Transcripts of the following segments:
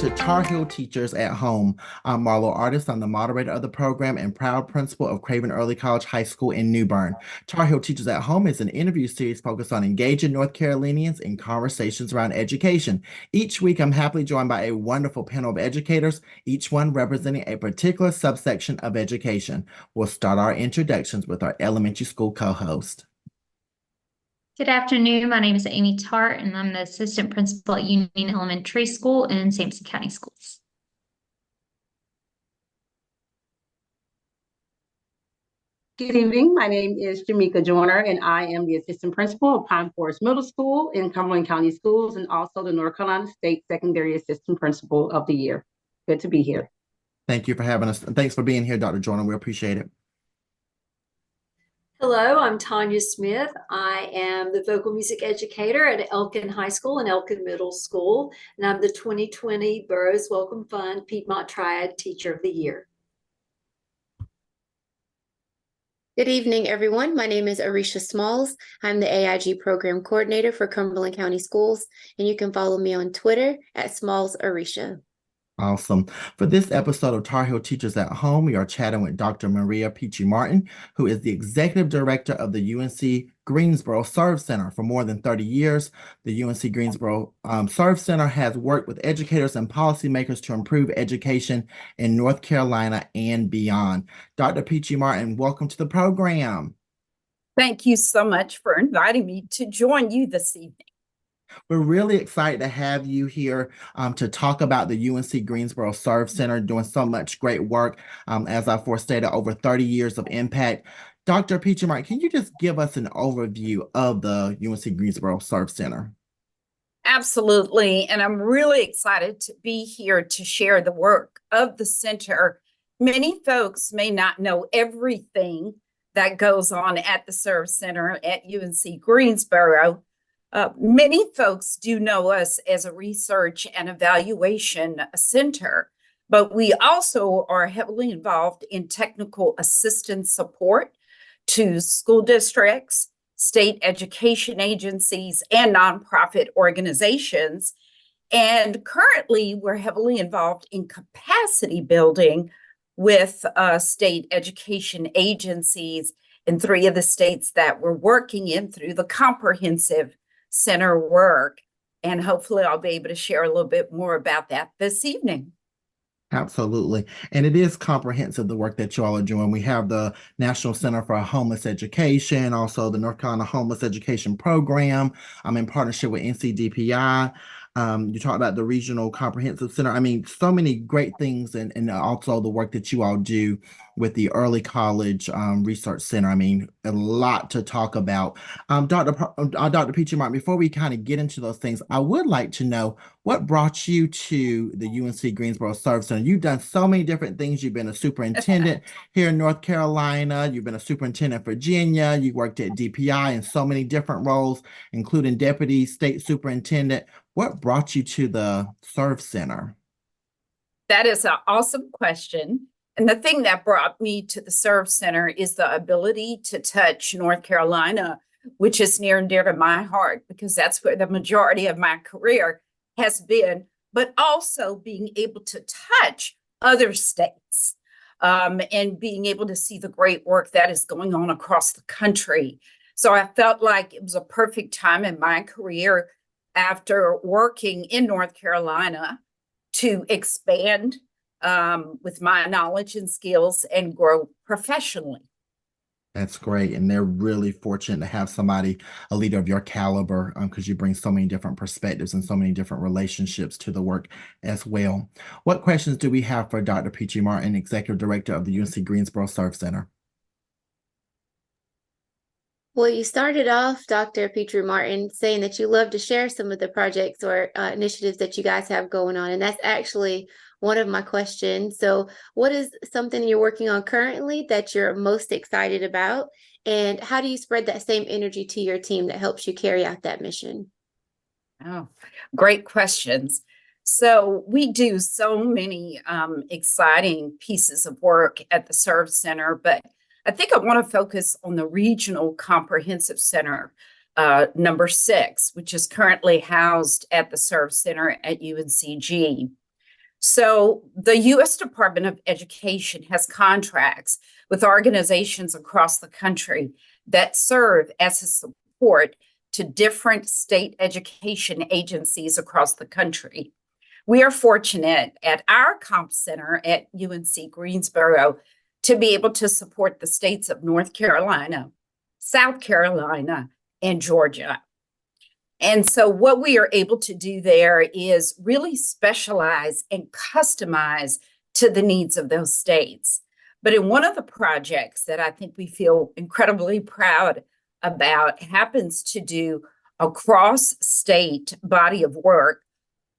to Tar Heel Teachers at Home. I'm Marlow Artist. I'm the moderator of the program and proud principal of Craven Early College High School in New Bern. Tar Heel Teachers at Home is an interview series focused on engaging North Carolinians in conversations around education. Each week, I'm happily joined by a wonderful panel of educators, each one representing a particular subsection of education. We'll start our introductions with our elementary school co-host. Good afternoon. My name is Amy Tart, and I'm the assistant principal at Union Elementary School in Sampson County Schools. Good evening. My name is Jamika Joyner, and I am the assistant principal of Pine Forest Middle School in Cumberland County Schools, and also the North Carolina State Secondary Assistant Principal of the Year. Good to be here. Thank you for having us. Thanks for being here, Dr. Joyner. We appreciate it. Hello, I'm Tanya Smith. I am the vocal music educator at Elkin High School and Elkin Middle School, and I'm the 2020 Burroughs Welcome Fund Piedmont Triad Teacher of the Year. Good evening, everyone. My name is Arisha Smalls. I'm the AIG Program Coordinator for Cumberland County Schools, and you can follow me on Twitter at SmallsArisha. Awesome. For this episode of Tar Heel Teachers at Home, we are chatting with Dr. Maria Pitre-Martin, who is the Executive Director of the UNC-Greensboro SERVE Center. For more than 30 years, the UNC-Greensboro SERVE Center has worked with educators and policymakers to improve education in North Carolina and beyond. Dr. Pitre-Martin, welcome to the program. Thank you so much for inviting me to join you this evening. We're really excited to have you here to talk about the UNC-Greensboro SERVE Center doing so much great work. As I forestated, over 30 years of impact. Dr. Pitre-Martin, can you just give us an overview of the UNC-Greensboro SERVE Center? Absolutely, and I'm really excited to be here to share the work of the center. Many folks may not know everything that goes on at the SERVE Center at UNC-Greensboro. Many folks do know us as a research and evaluation center, but we also are heavily involved in technical assistance support to school districts, state education agencies, and nonprofit organizations. And currently, we're heavily involved in capacity building with state education agencies in 3 of the states that we're working in through the comprehensive center work, and hopefully I'll be able to share a little bit more about that this evening. Absolutely. And it is comprehensive, the work that you all are doing. We have the National Center for Homeless Education, also the North Carolina Homeless Education Program. I'm in partnership with NCDPI. You talked about the Regional Comprehensive Center. I mean, so many great things, and also the work that you all do with the Early College Research Center. I mean, a lot to talk about. Dr. Pitre-Martin, before we kind of get into those things, I would like to know what brought you to the UNC-Greensboro SERVE Center. You've done so many different things. You've been a superintendent here in North Carolina. You've been a superintendent in Virginia. You worked at DPI in so many different roles, including deputy state superintendent. What brought you to the SERVE Center? That is an awesome question. And the thing that brought me to the SERVE Center is the ability to touch North Carolina, which is near and dear to my heart, because that's where the majority of my career has been, but also being able to touch other states and being able to see the great work that is going on across the country. So I felt like it was a perfect time in my career after working in North Carolina to expand with my knowledge and skills and grow professionally. That's great. And they're really fortunate to have somebody, a leader of your caliber, because you bring so many different perspectives and so many different relationships to the work as well. What questions do we have for Dr. Pitre-Martin, Executive Director of the UNC-Greensboro SERVE Center? Well, you started off, Dr. Pitre-Martin, saying that you love to share some of the projects or initiatives that you guys have going on. And that's actually one of my questions. So what is something you're working on currently that you're most excited about? And how do you spread that same energy to your team that helps you carry out that mission? Oh, great questions. So we do so many exciting pieces of work at the SERVE Center, but I think I want to focus on the Regional Comprehensive Center, number 6, which is currently housed at the SERVE Center at UNCG. So the U.S. Department of Education has contracts with organizations across the country that serve as a support to different state education agencies across the country. We are fortunate at our comp center at UNC-Greensboro to be able to support the states of North Carolina, South Carolina, and Georgia. And so what we are able to do there is really specialize and customize to the needs of those states. But in one of the projects that I think we feel incredibly proud about happens to do a cross-state body of work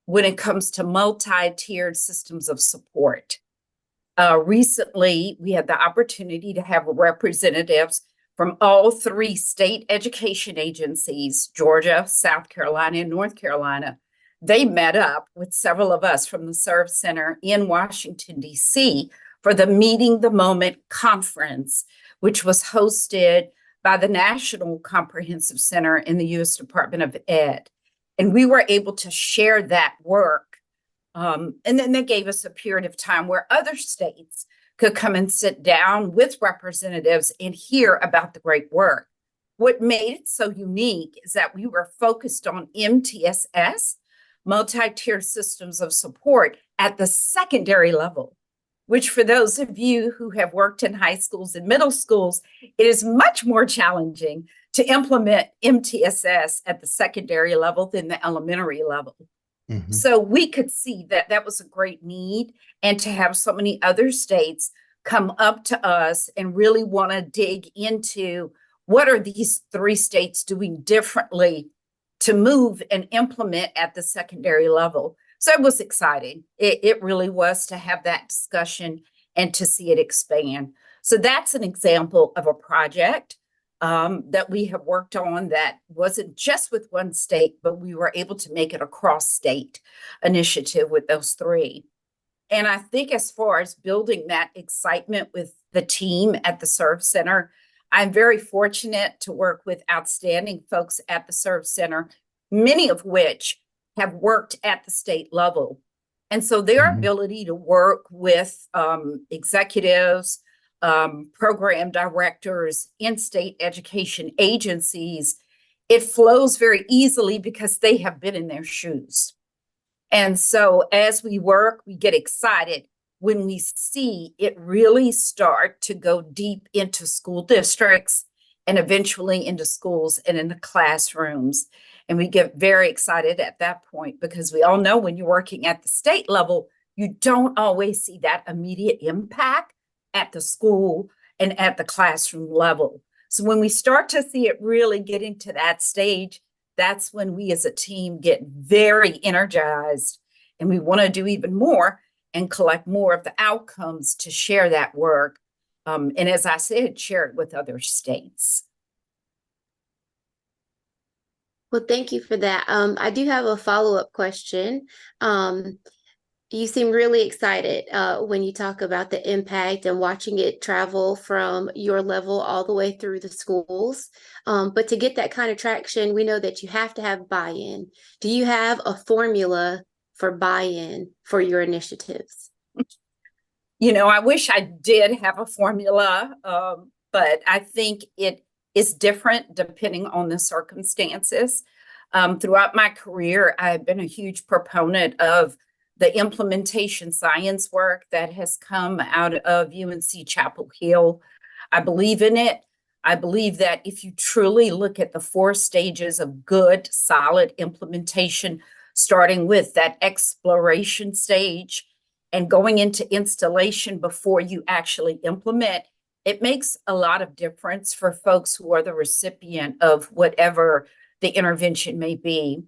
when it comes to multi-tiered systems of support. Recently, we had the opportunity to have representatives from all 3 state education agencies, Georgia, South Carolina, and North Carolina. They met up with several of us from the SERVE Center in Washington, D.C. for the Meeting the Moment conference, which was hosted by the National Comprehensive Center in the U.S. Department of Ed. And we were able to share that work. And then they gave us a period of time where other states could come and sit down with representatives and hear about the great work. What made it so unique is that we were focused on MTSS, multi-tier systems of support, at the secondary level, which for those of you who have worked in high schools and middle schools, it is much more challenging to implement MTSS at the secondary level than the elementary level. Mhm. So we could see that that was a great need, and to have so many other states come up to us and really want to dig into what are these 3 states doing differently to move and implement at the secondary level. So it was exciting. It really was to have that discussion and to see it expand. So that's an example of a project that we have worked on that wasn't just with one state, but we were able to make it a cross-state initiative with those 3. And I think as far as building that excitement with the team at the SERVE Center, I'm very fortunate to work with outstanding folks at the SERVE Center, many of which have worked at the state level. And so their Mhm. ability to work with executives, program directors, in-state education agencies, it flows very easily because they have been in their shoes. And so as we work, we get excited when we see it really start to go deep into school districts and eventually into schools and into classrooms. And we get very excited at that point because we all know when you're working at the state level, you don't always see that immediate impact at the school and at the classroom level. So when we start to see it really getting to that stage, that's when we as a team get very energized and we want to do even more and collect more of the outcomes to share that work. And as I said, share it with other states. Well, thank you for that. I do have a follow-up question. You seem really excited when you talk about the impact and watching it travel from your level all the way through the schools. But to get that kind of traction, we know that you have to have buy-in. Do you have a formula for buy-in for your initiatives? You know, I wish I did have a formula, but I think it is different depending on the circumstances. Throughout my career, I've been a huge proponent of the implementation science work that has come out of UNC Chapel Hill. I believe in it. I believe that if you truly look at the 4 stages of good, solid implementation, starting with that exploration stage and going into installation before you actually implement, it makes a lot of difference for folks who are the recipient of whatever the intervention may be.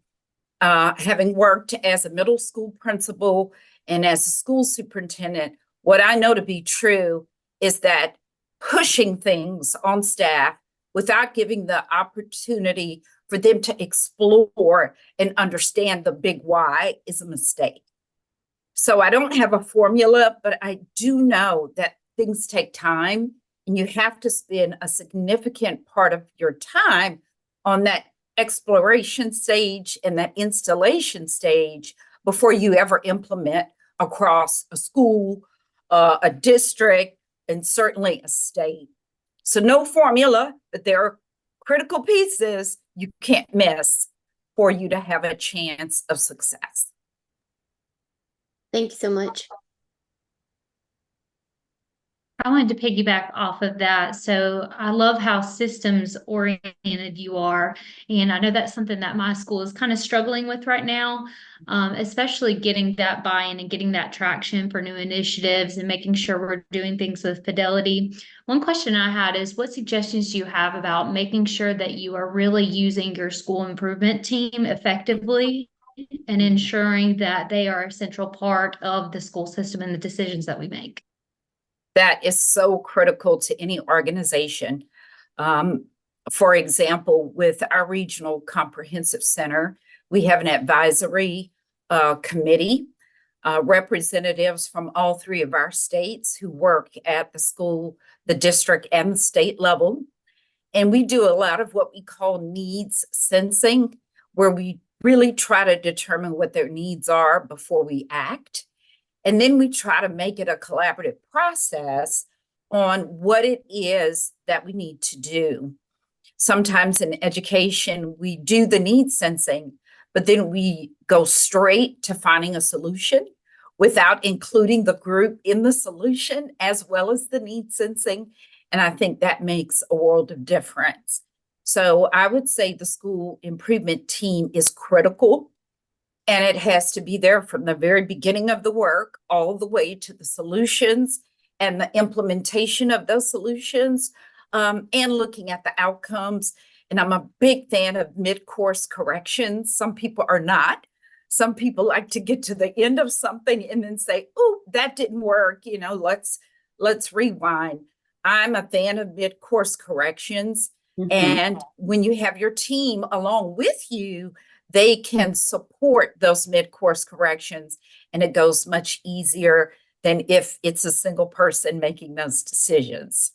Having worked as a middle school principal and as a school superintendent, what I know to be true is that pushing things on staff without giving the opportunity for them to explore and understand the big why is a mistake. So I don't have a formula, but I do know that things take time and you have to spend a significant part of your time on that exploration stage and that installation stage before you ever implement across a school, a district, and certainly a state. So no formula, but there are critical pieces you can't miss for you to have a chance of success. Thank you so much. I wanted to piggyback off of that. So I love how systems oriented you are. And I know that's something that my school is kind of struggling with right now, especially getting that buy-in and getting that traction for new initiatives and making sure we're doing things with fidelity. One question I had is, what suggestions do you have about making sure that you are really using your school improvement team effectively and ensuring that they are a central part of the school system and the decisions that we make? That is so critical to any organization. For example, with our regional comprehensive center, we have an advisory committee, representatives from all 3 of our states who work at the school, the district, and the state level. And we do a lot of what we call needs sensing, where we really try to determine what their needs are before we act. And then we try to make it a collaborative process on what it is that we need to do. Sometimes in education, we do the need sensing, but then we go straight to finding a solution without including the group in the solution as well as the need sensing. And I think that makes a world of difference. So I would say the school improvement team is critical. And it has to be there from the very beginning of the work all the way to the solutions and the implementation of those solutions, and looking at the outcomes. And I'm a big fan of mid-course corrections. Some people are not. Some people like to get to the end of something and then say, oh, that didn't work. You know, let's rewind. I'm a fan of mid-course corrections. Mhm. And when you have your team along with you, they can support those mid-course corrections, and it goes much easier than if it's a single person making those decisions.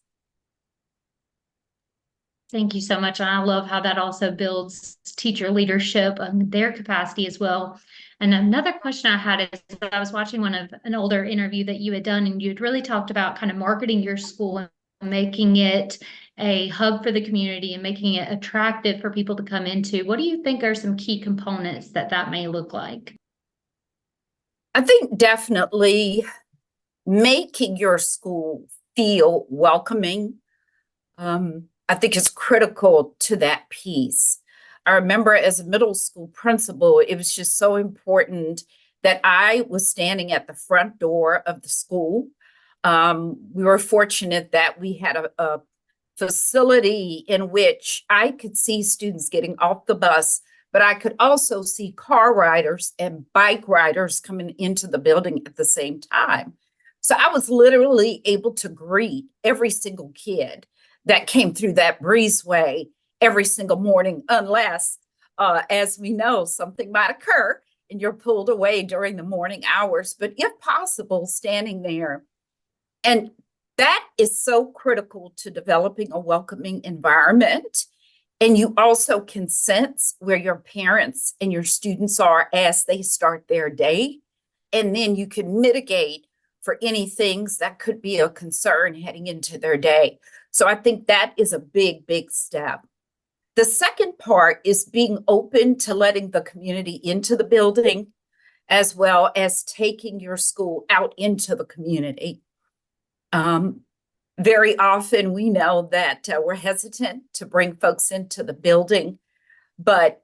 Thank you so much. And I love how that also builds teacher leadership and their capacity as well. And another question I had is, I was watching an older interview that you had done, and you had really talked about kind of marketing your school and making it a hub for the community and making it attractive for people to come into. What do you think are some key components that may look like? I think definitely making your school feel welcoming. I think is critical to that piece. I remember as a middle school principal, it was just so important that I was standing at the front door of the school. We were fortunate that we had a facility in which I could see students getting off the bus, but I could also see car riders and bike riders coming into the building at the same time. So I was literally able to greet every single kid that came through that breezeway every single morning, unless, as we know, something might occur and you're pulled away during the morning hours, but if possible, standing there. And that is so critical to developing a welcoming environment. And you also can sense where your parents and your students are as they start their day. And then you can mitigate for any things that could be a concern heading into their day. So I think that is a big, big step. The second part is being open to letting the community into the building, as well as taking your school out into the community. Very often we know that we're hesitant to bring folks into the building, but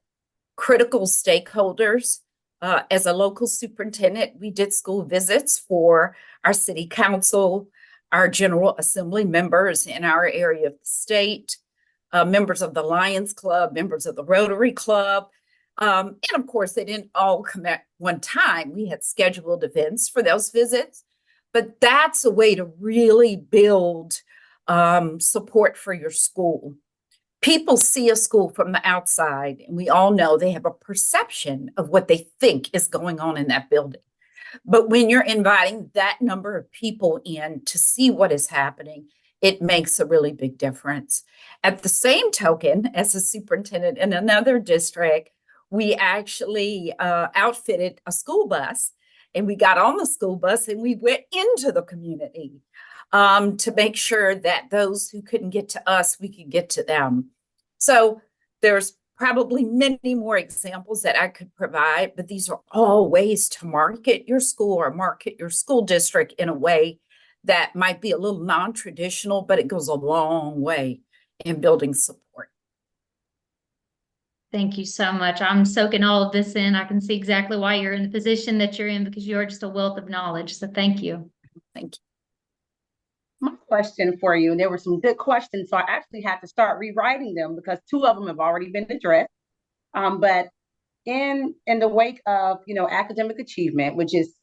critical stakeholders, as a local superintendent, we did school visits for our city council, our General Assembly members in our area of the state, members of the Lions Club, members of the Rotary Club. And of course, they didn't all come at one time. We had scheduled events for those visits, but that's a way to really build support for your school. People see a school from the outside, and we all know they have a perception of what they think is going on in that building. But when you're inviting that number of people in to see what is happening, it makes a really big difference. At the same token, as a superintendent in another district, we actually outfitted a school bus and we got on the school bus and we went into the community to make sure that those who couldn't get to us, we could get to them. So there's probably many more examples that I could provide, but these are all ways to market your school or market your school district in a way that might be a little non-traditional, but it goes a long way in building support. Thank you so much. I'm soaking all of this in. I can see exactly why you're in the position that you're in, because you are just a wealth of knowledge. So thank you. Thank you. My question for you, and there were some good questions, so I actually had to start rewriting them because 2 of them have already been addressed. But in the wake of, academic achievement, which is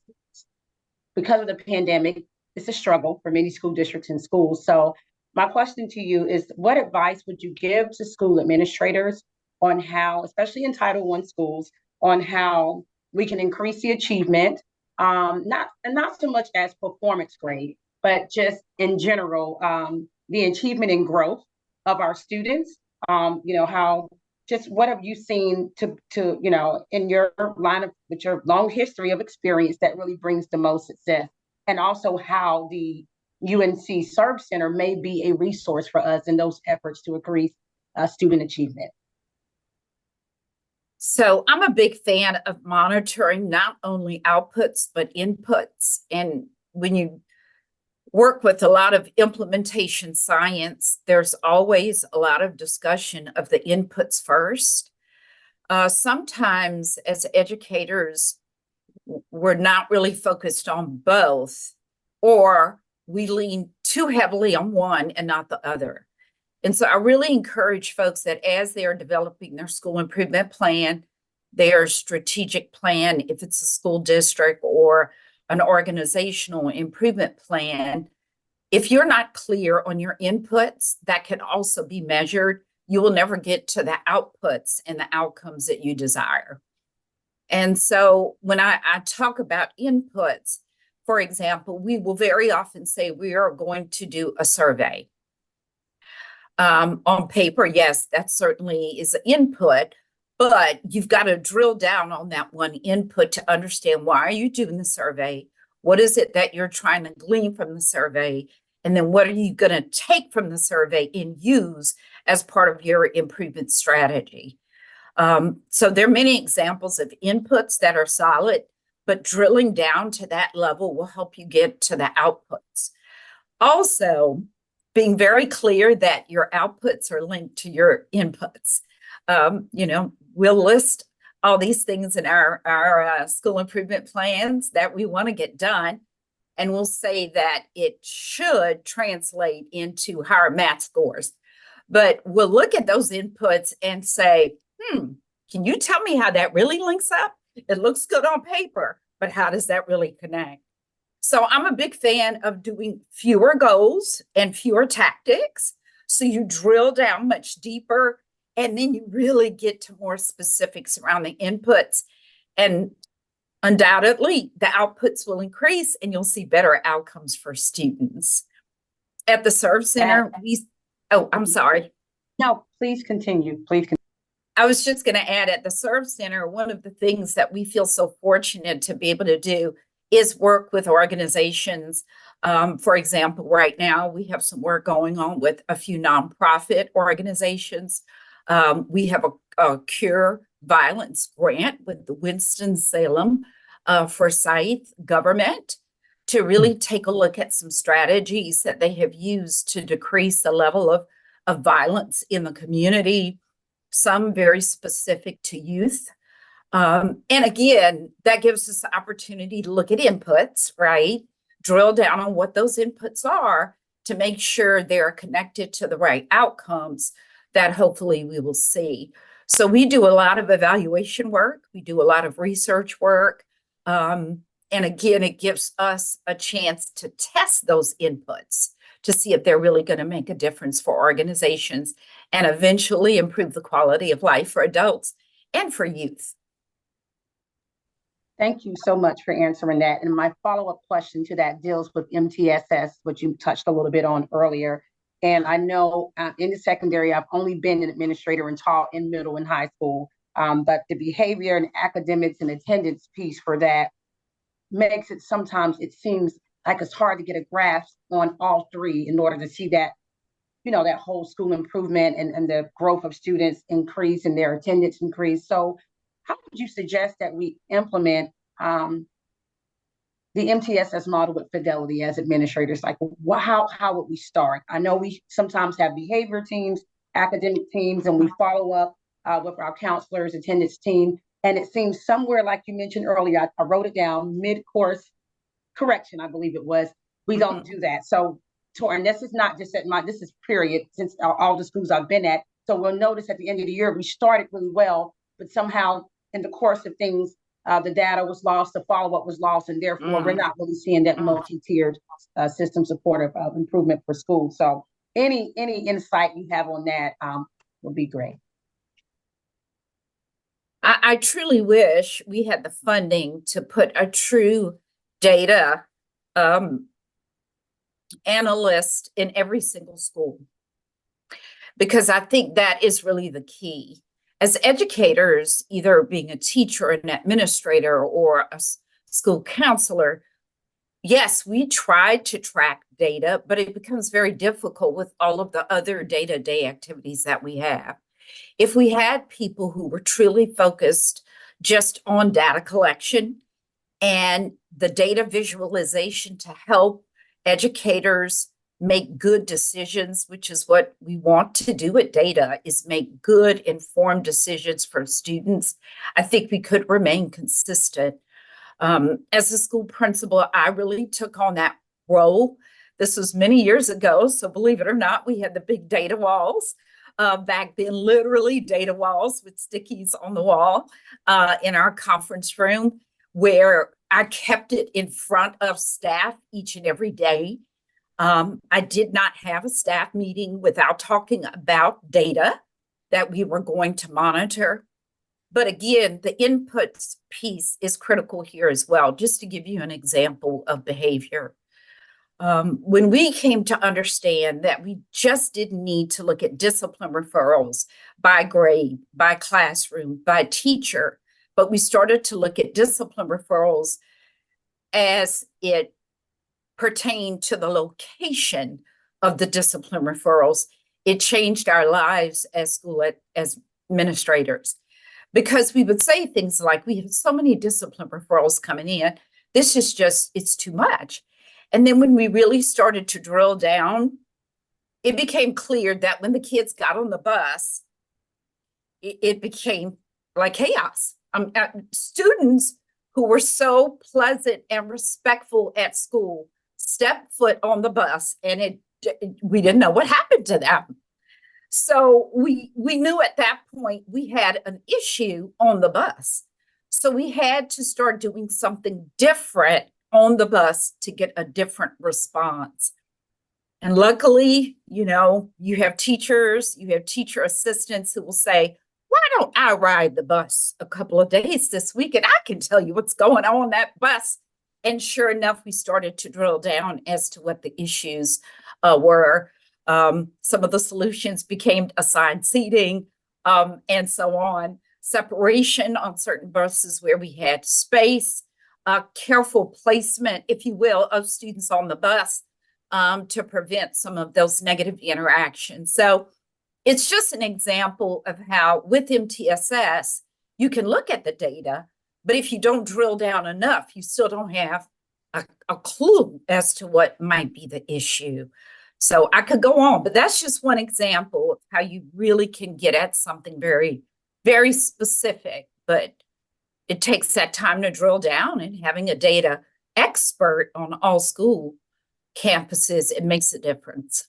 because of the pandemic, it's a struggle for many school districts and schools. So my question to you is, what advice would you give to school administrators on how, especially in Title I schools, on how we can increase the achievement, not so much as performance grade, but just in general, the achievement and growth of our students? How, just what have you seen to in your with your long history of experience that really brings the most success? And also how the UNC SERVE Center may be a resource for us in those efforts to increase student achievement. So I'm a big fan of monitoring not only outputs, but inputs. And when you work with a lot of implementation science, there's always a lot of discussion of the inputs first. Sometimes as educators, we're not really focused on both, or we lean too heavily on one and not the other. And so I really encourage folks that as they are developing their school improvement plan, their strategic plan, if it's a school district or an organizational improvement plan, if you're not clear on your inputs that can also be measured, you will never get to the outputs and the outcomes that you desire. And so when I talk about inputs, for example, we will very often say we are going to do a survey. On paper, yes, that certainly is an input, but you've got to drill down on that one input to understand, why are you doing the survey? What is it that you're trying to glean from the survey? And then what are you going to take from the survey and use as part of your improvement strategy? So there are many examples of inputs that are solid, but drilling down to that level will help you get to the outputs. Also, being very clear that your outputs are linked to your inputs. We'll list all these things in our school improvement plans that we want to get done. And we'll say that it should translate into higher math scores. But we'll look at those inputs and say, can you tell me how that really links up? It looks good on paper, but how does that really connect? So I'm a big fan of doing fewer goals and fewer tactics. So you drill down much deeper, and then you really get to more specifics around the inputs. And undoubtedly, the outputs will increase and you'll see better outcomes for students. At the SERVE Center, I'm sorry. No, please continue. I was just going to add, at the SERVE Center, one of the things that we feel so fortunate to be able to do is work with organizations. For example, right now, we have some work going on with a few nonprofit organizations. We have a Cure Violence grant with the Winston-Salem Forsyth government to really take a look at some strategies that they have used to decrease the level of violence in the community, some very specific to youth. And again, that gives us the opportunity to look at inputs, right? Drill down on what those inputs are to make sure they're connected to the right outcomes that hopefully we will see. So we do a lot of evaluation work. We do a lot of research work. And again, it gives us a chance to test those inputs to see if they're really going to make a difference for organizations and eventually improve the quality of life for adults and for youth. Thank you so much for answering that. And my follow-up question to that deals with MTSS, which you touched a little bit on earlier. And I know in the secondary, I've only been an administrator and taught in middle and high school, but the behavior and academics and attendance piece for that makes it sometimes it seems like it's hard to get a grasp on all three in order to see that, that whole school improvement and the growth of students increase and their attendance increase. So how would you suggest that we implement the MTSS model with fidelity as administrators? Like, how would we start? I know we sometimes have behavior teams, academic teams, and we follow up with our counselors, attendance team. And it seems somewhere, like you mentioned earlier, I wrote it down, mid-course correction, I believe it was, we don't do that. So, and this is not just this is period, since all the schools I've been at. So we'll notice at the end of the year, we started really well, but somehow in the course of things, the data was lost, the follow-up was lost, and therefore we're not really seeing that multi-tiered system support of improvement for schools. So any insight you have on that would be great. I truly wish we had the funding to put a true data analyst in every single school, because I think that is really the key. As educators, either being a teacher, an administrator, or a school counselor, yes, we try to track data, but it becomes very difficult with all of the other day-to-day activities that we have. If we had people who were truly focused just on data collection and the data visualization to help educators make good decisions, which is what we want to do with data, is make good informed decisions for students, I think we could remain consistent. As a school principal, I really took on that role. This was many years ago, so believe it or not, we had the big data walls. Back then, literally data walls with stickies on the wall in our conference room, where I kept it in front of staff each and every day. I did not have a staff meeting without talking about data that we were going to monitor. But again, the inputs piece is critical here as well. Just to give you an example of behavior. When we came to understand that we just didn't need to look at discipline referrals by grade, by classroom, by teacher, but we started to look at discipline referrals as it pertained to the location of the discipline referrals, it changed our lives as school as administrators, because we would say things like, we have so many discipline referrals coming in, this is just, it's too much. And then when we really started to drill down, it became clear that when the kids got on the bus, it became like chaos. Students who were so pleasant and respectful at school stepped foot on the bus, and we didn't know what happened to them. So we knew at that point we had an issue on the bus. So we had to start doing something different on the bus to get a different response. And luckily, you have teachers, you have teacher assistants who will say, why don't I ride the bus a couple of days this week and I can tell you what's going on that bus. And sure enough, we started to drill down as to what the issues were. Some of the solutions became assigned seating and so on. Separation on certain buses where we had space, careful placement, if you will, of students on the bus to prevent some of those negative interactions. So it's just an example of how with MTSS, you can look at the data, but if you don't drill down enough, you still don't have a clue as to what might be the issue. So I could go on, but that's just one example of how you really can get at something very, very specific, but it takes that time to drill down, and having a data expert on all school campuses, it makes a difference.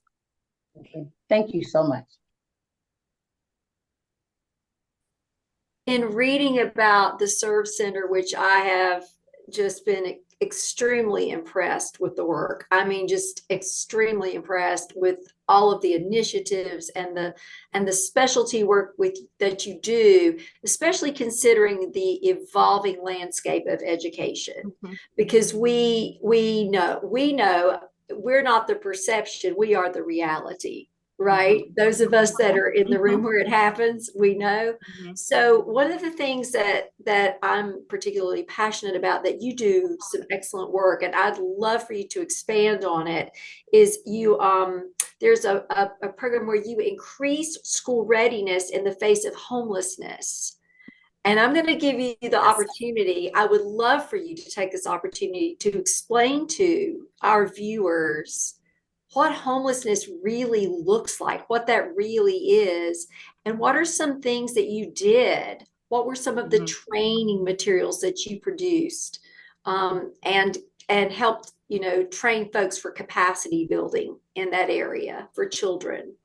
Okay. Thank you so much. In reading about the SERVE Center, which I have just been extremely impressed with the work. I mean, just extremely impressed with all of the initiatives and the specialty work that you do, especially considering the evolving landscape of education. Because we know we're not the perception, we are the reality. right? Those of us that are in the room where it happens, we know. Mhm. So one of the things that I'm particularly passionate about, that you do some excellent work, and I'd love for you to expand on it, is you there's a program where you increase school readiness in the face of homelessness. And I'm going to give you the opportunity. I would love for you to take this opportunity to explain to our viewers what homelessness really looks like, what that really is, and what are some things that you did? What were some of the training materials that you produced, and helped, train folks for capacity building in that area for children?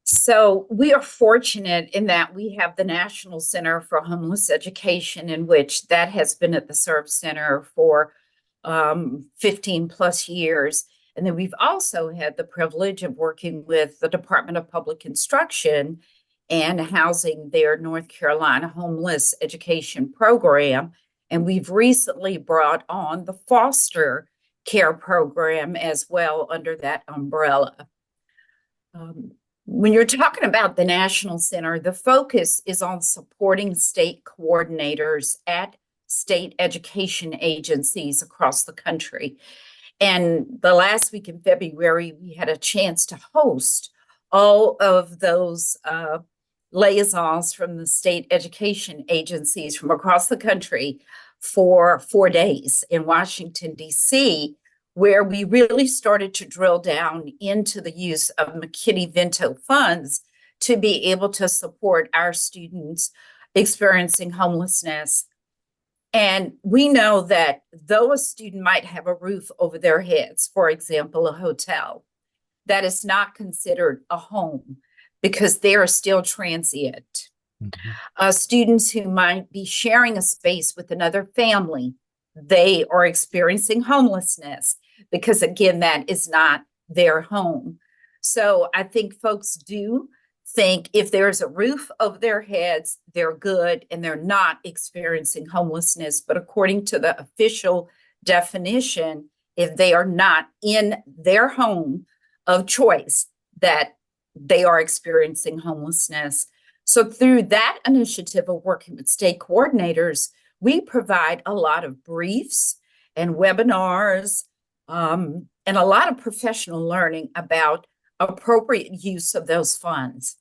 So we are fortunate in that we have the National Center for Homeless Education, in which that has been at the SERVE Center for 15 plus years. And then we've also had the privilege of working with the Department of Public Instruction and housing their North Carolina Homeless Education Program. And we've recently brought on the foster care program as well under that umbrella. When you're talking about the National Center, the focus is on supporting state coordinators at state education agencies across the country. And the last week in February, we had a chance to host all of those liaisons from the state education agencies from across the country for 4 days in Washington, D.C., where we really started to drill down into the use of McKinney-Vento funds to be able to support our students experiencing homelessness. And we know that though a student might have a roof over their heads, for example, a hotel, that is not considered a home because they are still transient. Students who might be sharing a space with another family, they are experiencing homelessness because, again, that is not their home. So I think folks do think if there's a roof over their heads, they're good and they're not experiencing homelessness. But according to the official definition, if they are not in their home of choice, that they are experiencing homelessness. So through that initiative of working with state coordinators, we provide a lot of briefs and webinars and a lot of professional learning about appropriate use of those funds.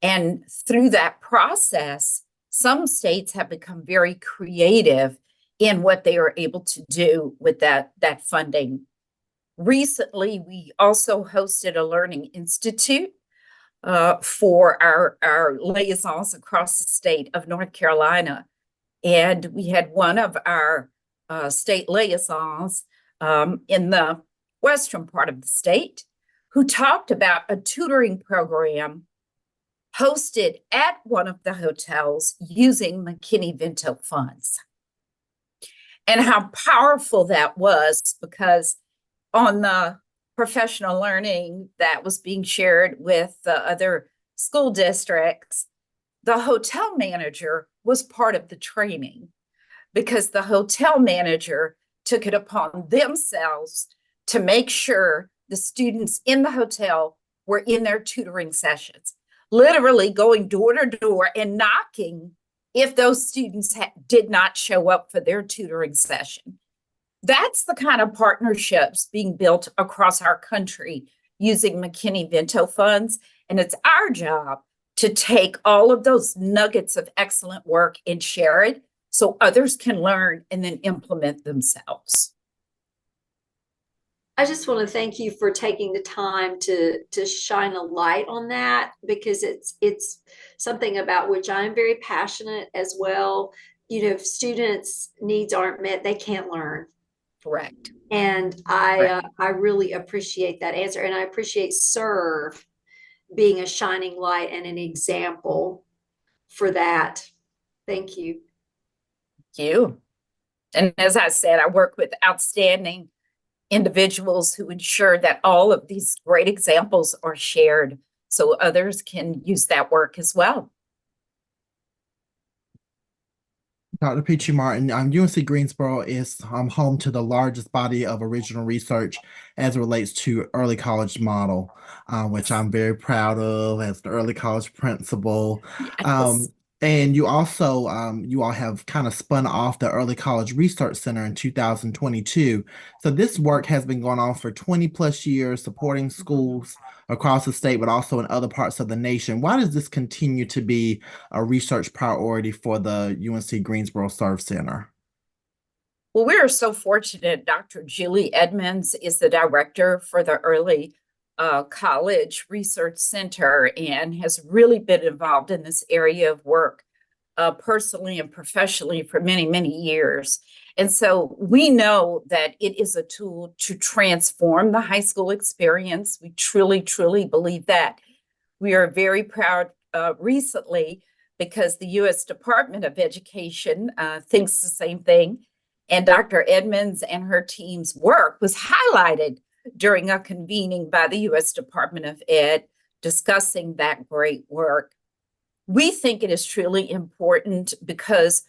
And through that process, some states have become very creative in what they are able to do with that funding. Recently, we also hosted a learning institute for our liaisons across the state of North Carolina. And we had one of our state liaisons in the western part of the state who talked about a tutoring program hosted at one of the hotels using McKinney-Vento funds. And how powerful that was, because on the professional learning that was being shared with the other school districts, the hotel manager was part of the training because the hotel manager took it upon themselves to make sure the students in the hotel were in their tutoring sessions, literally going door to door and knocking if those students did not show up for their tutoring session. That's the kind of partnerships being built across our country using McKinney-Vento funds. And it's our job to take all of those nuggets of excellent work and share it so others can learn and then implement themselves. I just want to thank you for taking the time to shine a light on that, because it's something about which I'm very passionate as well. If students' needs aren't met, they can't learn. Correct. And I really appreciate that answer, and I appreciate SERVE being a shining light and an example for that. Thank you. Thank you. And as I said, I work with outstanding individuals who ensure that all of these great examples are shared so others can use that work as well. Dr. Pitre-Martin, UNC-Greensboro is home to the largest body of original research as it relates to early college model, which I'm very proud of as the early college principal. Yes. And you also, you all have kind of spun off the Early College Research Center in 2022. So this work has been going on for 20 plus years, supporting schools across the state, but also in other parts of the nation. Why does this continue to be a research priority for the UNC-Greensboro SERVE Center? Well, we are so fortunate. Dr. Julie Edmonds is the director for the Early College Research Center and has really been involved in this area of work personally and professionally for many, many years. And so we know that it is a tool to transform the high school experience. We truly, truly believe that. We are very proud recently because the U.S. Department of Education thinks the same thing. And Dr. Edmonds and her team's work was highlighted during a convening by the U.S. Department of Ed discussing that great work. We think it is truly important because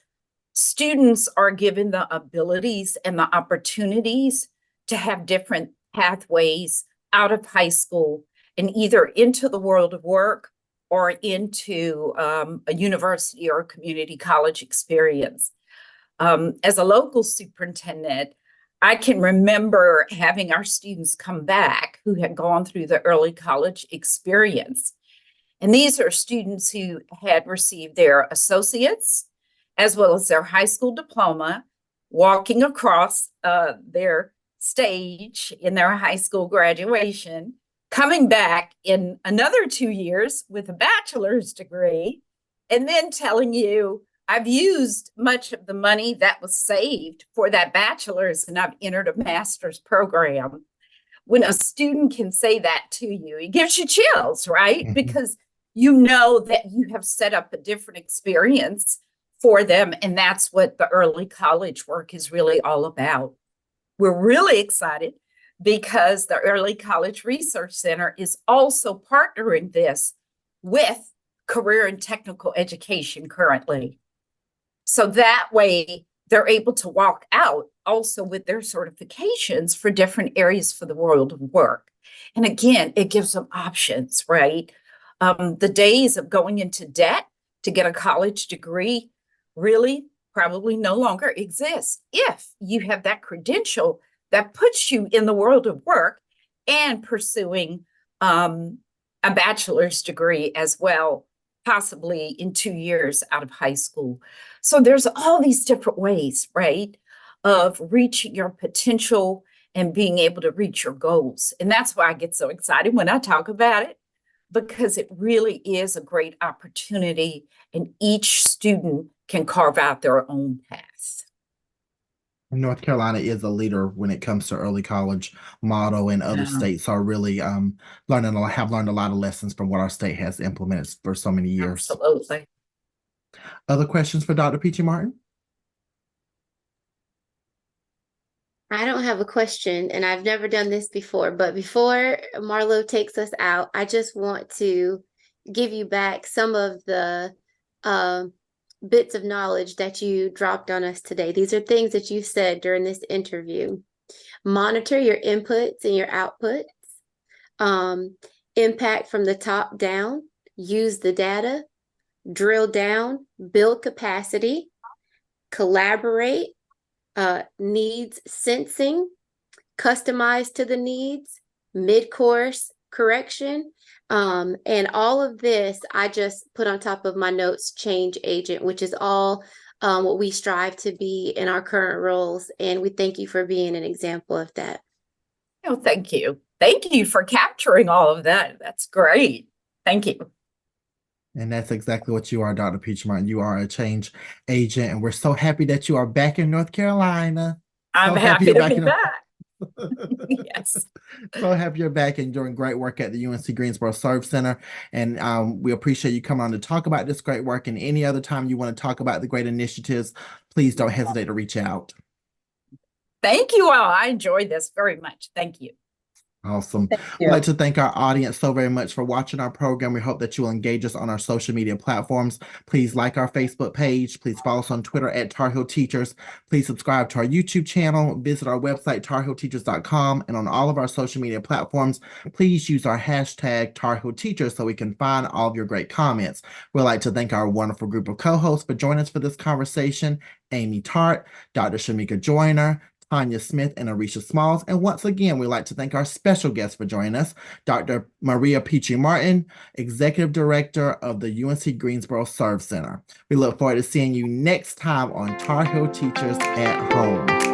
students are given the abilities and the opportunities to have different pathways out of high school and either into the world of work or into a university or a community college experience. As a local superintendent, I can remember having our students come back who had gone through the early college experience. And these are students who had received their associates as well as their high school diploma, walking across their stage in their high school graduation, coming back in another 2 years with a bachelor's degree, and then telling you, I've used much of the money that was saved for that bachelor's and I've entered a master's program. When a student can say that to you, it gives you chills, right? Mhm. Because you know that you have set up a different experience for them. And that's what the early college work is really all about. We're really excited because the Early College Research Center is also partnering this with career and technical education currently. So that way they're able to walk out also with their certifications for different areas for the world of work. And again, it gives them options, right? The days of going into debt to get a college degree really probably no longer exist if you have that credential that puts you in the world of work and pursuing a bachelor's degree as well, possibly in 2 years out of high school. So there's all these different ways, right, of reaching your potential and being able to reach your goals. And that's why I get so excited when I talk about it, because it really is a great opportunity and each student can carve out their own path. North Carolina is a leader when it comes to early college model, and other states are really have learned a lot of lessons from what our state has implemented for so many years. Absolutely. Other questions for Dr. Pitre-Martin? I don't have a question, and I've never done this before, but before Marlow takes us out, I just want to give you back some of the bits of knowledge that you dropped on us today. These are things that you said during this interview. Monitor your inputs and your outputs. Impact from the top down. Use the data. Drill down. Build capacity. Collaborate. Needs sensing. Customize to the needs. Mid-course correction. And all of this, I just put on top of my notes, change agent, which is all what we strive to be in our current roles. And we thank you for being an example of that. Oh, thank you. Thank you for capturing all of that. That's great. Thank you. And that's exactly what you are, Dr. Pitre-Martin. You are a change agent, and we're so happy that you are back in North Carolina. I'm So happy you're to be in- back. Yes. So happy you're back and doing great work at the UNC-Greensboro SERVE Center. And we appreciate you coming on to talk about this great work. And any other time you want to talk about the great initiatives, please don't hesitate to reach out. Thank you all. I enjoyed this very much. Thank you. Awesome. Thank I'd you. like to thank our audience so very much for watching our program. We hope that you will engage us on our social media platforms. Please like our Facebook page. Please follow us on Twitter at Tar Heel Teachers. Please subscribe to our YouTube channel. Visit our website, tarheelteachers.com. And on all of our social media platforms, please use our hashtag Tar Heel Teachers so we can find all of your great comments. We'd like to thank our wonderful group of co-hosts for joining us for this conversation. Amy Tart, Dr. Shamika Joyner, Tanya Smith, and Arisha Smalls. And once again, we'd like to thank our special guest for joining us, Dr. Maria Pitre-Martin, Executive Director of the UNC-Greensboro SERVE Center. We look forward to seeing you next time on Tar Heel Teachers at Home.